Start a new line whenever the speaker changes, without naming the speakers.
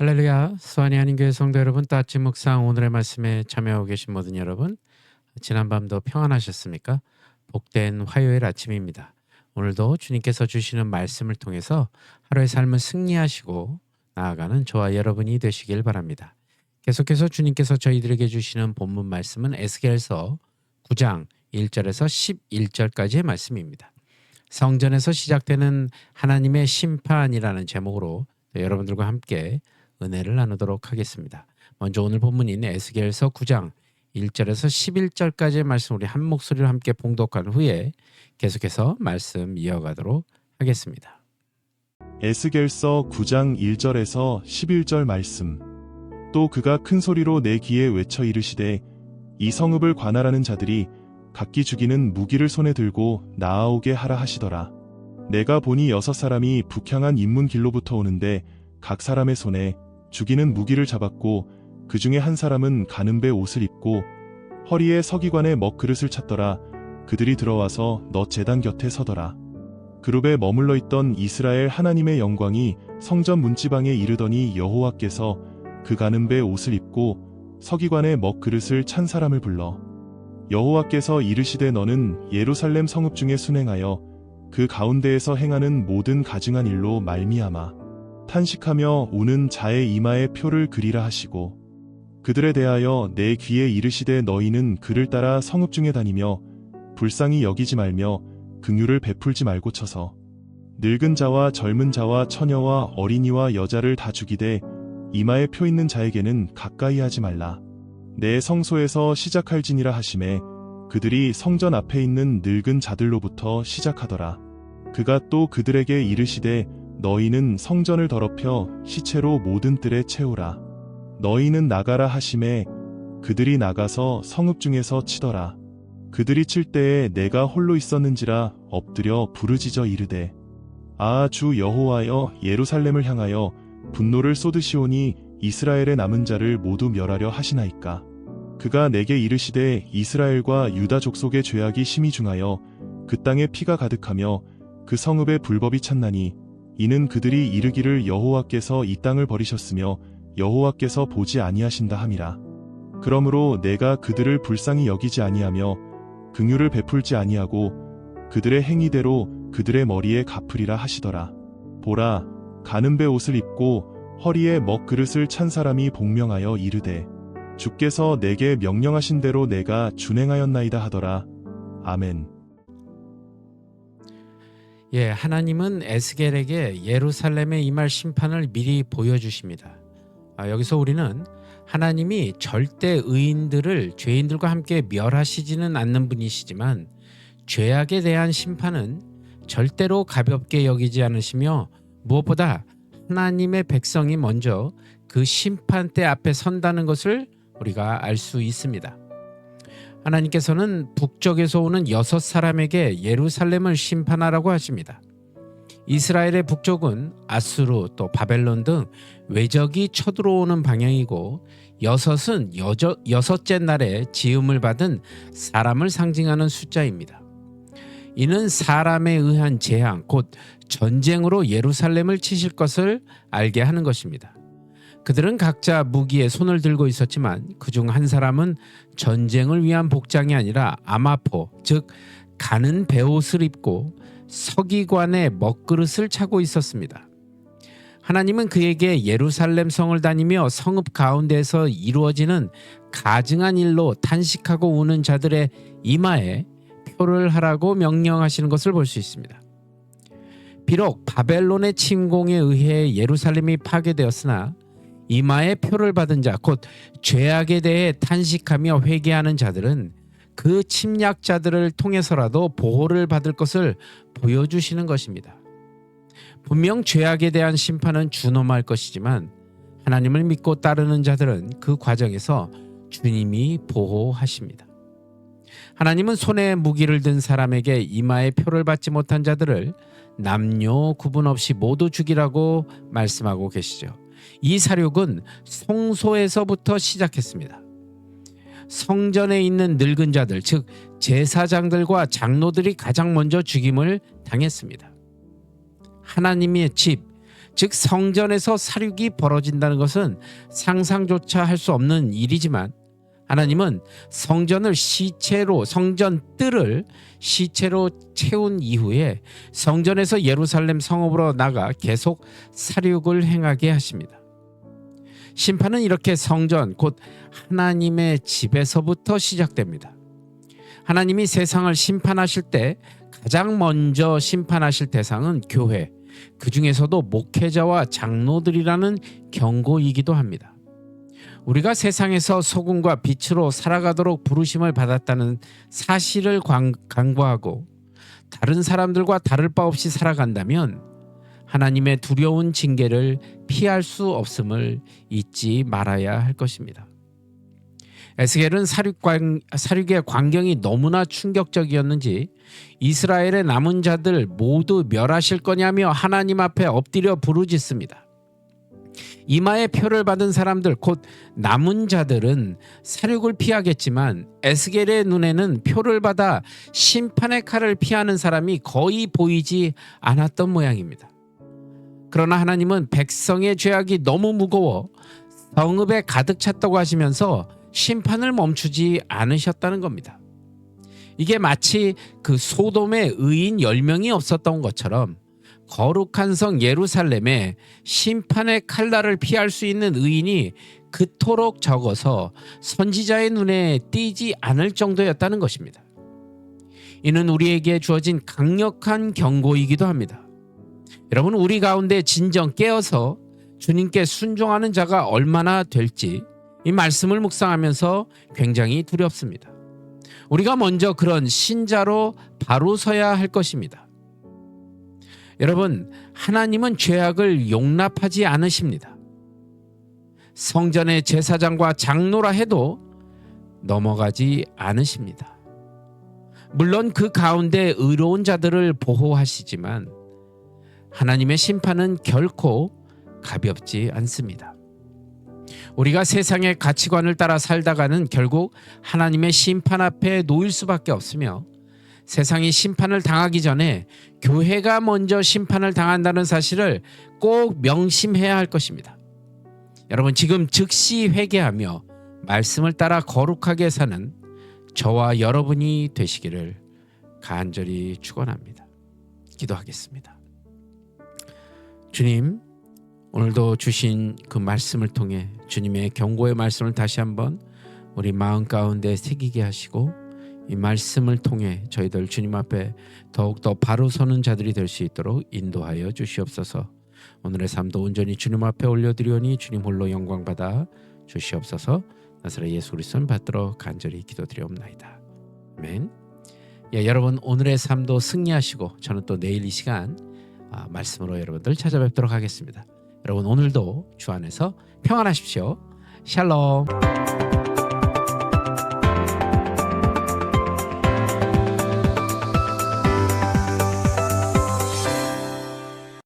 할렐루야. 수완이 한인교회 성도 여러분, 따뜻한 묵상 오늘의 말씀에 참여하고 계신 모든 여러분, 지난밤도 평안하셨습니까? 복된 화요일 아침입니다. 오늘도 주님께서 주시는 말씀을 통해서 하루의 삶을 승리하시고 나아가는 저와 여러분이 되시길 바랍니다. 계속해서 주님께서 저희들에게 주시는 본문 말씀은 에스겔서 9장 1절에서 11절까지의 말씀입니다. 성전에서 시작되는 하나님의 심판이라는 제목으로 여러분들과 함께 은혜를 나누도록 하겠습니다. 먼저 오늘 본문인 에스겔서 9장 1절에서 11절까지의 말씀 우리 한 목소리로 함께 봉독한 후에 계속해서 말씀 이어가도록 하겠습니다.
에스겔서 9장 1절에서 11절 말씀. 또 그가 큰 소리로 내 귀에 외쳐 이르시되 이 성읍을 관할하는 자들이 각기 죽이는 무기를 손에 들고 나아오게 하라 하시더라. 내가 보니 6사람이 북향한 인문 길로부터 오는데 각 사람의 손에 죽이는 무기를 잡았고 그 중에 한 사람은 가는 배 옷을 입고 허리에 서기관의 먹그릇을 찼더라. 그들이 들어와서 너 제단 곁에 서더라. 그룹에 머물러 있던 이스라엘 하나님의 영광이 성전 문지방에 이르더니 여호와께서 그 가는 배 옷을 입고 서기관의 먹그릇을 찬 사람을 불러 여호와께서 이르시되 너는 예루살렘 성읍 중에 순행하여 그 가운데에서 행하는 모든 가증한 일로 말미암아 탄식하며 우는 자의 이마에 표를 그리라 하시고 그들에 대하여 내 귀에 이르시되 너희는 그를 따라 성읍 중에 다니며 불쌍히 여기지 말며 긍휼을 베풀지 말고 쳐서 늙은 자와 젊은 자와 처녀와 어린이와 여자를 다 죽이되 이마에 표 있는 자에게는 가까이 하지 말라. 내 성소에서 시작할지니라 하시매 그들이 성전 앞에 있는 늙은 자들로부터 시작하더라. 그가 또 그들에게 이르시되 너희는 성전을 더럽혀 시체로 모든 뜰에 채우라. 너희는 나가라 하시매 그들이 나가서 성읍 중에서 치더라. 그들이 칠 때에 내가 홀로 있었는지라 엎드려 부르짖어 이르되 아 주 여호와여 예루살렘을 향하여 분노를 쏟으시오니 이스라엘의 남은 자를 모두 멸하려 하시나이까. 그가 내게 이르시되 이스라엘과 유다 족속의 죄악이 심히 중하여 그 땅에 피가 가득하며 그 성읍에 불법이 찼나니 이는 그들이 이르기를 여호와께서 이 땅을 버리셨으며 여호와께서 보지 아니하신다 함이라. 그러므로 내가 그들을 불쌍히 여기지 아니하며 긍휼을 베풀지 아니하고 그들의 행위대로 그들의 머리에 갚으리라 하시더라. 보라, 가는 배 옷을 입고 허리에 먹그릇을 찬 사람이 복명하여 이르되 주께서 내게 명령하신 대로 내가 준행하였나이다 하더라. 아멘.
하나님은 에스겔에게 예루살렘에 임할 심판을 미리 보여주십니다. 여기서 우리는 하나님이 절대 의인들을 죄인들과 함께 멸하시지는 않는 분이시지만 죄악에 대한 심판은 절대로 가볍게 여기지 않으시며 무엇보다 하나님의 백성이 먼저 그 심판대 앞에 선다는 것을 우리가 알 수 있습니다. 하나님께서는 북쪽에서 오는 6사람에게 예루살렘을 심판하라고 하십니다. 이스라엘의 북쪽은 아수르 또 바벨론 등 외적이 쳐들어오는 방향이고 6은 여섯째 날에 지음을 받은 사람을 상징하는 숫자입니다. 이는 사람에 의한 재앙 곧 전쟁으로 예루살렘을 치실 것을 알게 하는 것입니다. 그들은 각자 무기에 손을 들고 있었지만 그중 한 사람은 전쟁을 위한 복장이 아니라 아마포 즉 가는 베옷을 입고 서기관의 먹그릇을 차고 있었습니다. 하나님은 그에게 예루살렘 성을 다니며 성읍 가운데에서 이루어지는 가증한 일로 탄식하고 우는 자들의 이마에 표를 하라고 명령하시는 것을 볼 수 있습니다. 비록 바벨론의 침공에 의해 예루살렘이 파괴되었으나 이마에 표를 받은 자, 곧 죄악에 대해 탄식하며 회개하는 자들은 그 침략자들을 통해서라도 보호를 받을 것을 보여주시는 것입니다. 분명 죄악에 대한 심판은 준엄할 것이지만 하나님을 믿고 따르는 자들은 그 과정에서 주님이 보호하십니다. 하나님은 손에 무기를 든 사람에게 이마에 표를 받지 못한 자들을 남녀 구분 없이 모두 죽이라고 말씀하고 계시죠. 이 사륙은 성소에서부터 시작했습니다. 성전에 있는 늙은 자들, 즉 제사장들과 장로들이 가장 먼저 죽임을 당했습니다. 하나님의 집, 즉 성전에서 사륙이 벌어진다는 것은 상상조차 할 수 없는 일이지만 하나님은 성전 뜰을 시체로 채운 이후에 성전에서 예루살렘 성읍으로 나가 계속 사륙을 행하게 하십니다. 심판은 이렇게 성전, 곧 하나님의 집에서부터 시작됩니다. 하나님이 세상을 심판하실 때 가장 먼저 심판하실 대상은 교회, 그 중에서도 목회자와 장로들이라는 경고이기도 합니다. 우리가 세상에서 소금과 빛으로 살아가도록 부르심을 받았다는 사실을 간구하고 다른 사람들과 다를 바 없이 살아간다면 하나님의 두려운 징계를 피할 수 없음을 잊지 말아야 할 것입니다. 에스겔은 사륙의 광경이 너무나 충격적이었는지 이스라엘의 남은 자들 모두 멸하실 거냐며 하나님 앞에 엎드려 부르짖습니다. 이마에 표를 받은 사람들, 곧 남은 자들은 사륙을 피하겠지만 에스겔의 눈에는 표를 받아 심판의 칼을 피하는 사람이 거의 보이지 않았던 모양입니다. 그러나 하나님은 백성의 죄악이 너무 무거워 성읍에 가득 찼다고 하시면서 심판을 멈추지 않으셨다는 겁니다. 이게 마치 그 소돔에 의인 10명이 없었던 것처럼 거룩한 성 예루살렘에 심판의 칼날을 피할 수 있는 의인이 그토록 적어서 선지자의 눈에 띄지 않을 정도였다는 것입니다. 이는 우리에게 주어진 강력한 경고이기도 합니다. 여러분, 우리 가운데 진정 깨어서 주님께 순종하는 자가 얼마나 될지 이 말씀을 묵상하면서 굉장히 두렵습니다. 우리가 먼저 그런 신자로 바로 서야 할 것입니다. 여러분, 하나님은 죄악을 용납하지 않으십니다. 성전의 제사장과 장로라 해도 넘어가지 않으십니다. 물론 그 가운데 의로운 자들을 보호하시지만 하나님의 심판은 결코 가볍지 않습니다. 우리가 세상의 가치관을 따라 살다가는 결국 하나님의 심판 앞에 놓일 수밖에 없으며 세상이 심판을 당하기 전에 교회가 먼저 심판을 당한다는 사실을 꼭 명심해야 할 것입니다. 여러분, 지금 즉시 회개하며 말씀을 따라 거룩하게 사는 저와 여러분이 되시기를 간절히 축원합니다. 기도하겠습니다. 주님, 오늘도 주신 그 말씀을 통해 주님의 경고의 말씀을 다시 한번 우리 마음 가운데 새기게 하시고 이 말씀을 통해 저희들 주님 앞에 더욱더 바로 서는 자들이 될 수 있도록 인도하여 주시옵소서. 오늘의 삶도 온전히 주님 앞에 올려드리오니 주님 홀로 영광받아 주시옵소서. 나사렛 예수 그리스도를 받들어 간절히 기도드리옵나이다. 아멘. 여러분, 오늘의 삶도 승리하시고 저는 또 내일 이 시간 말씀으로 여러분들 찾아뵙도록 하겠습니다. 여러분, 오늘도 주 안에서 평안하십시오. 샬롬.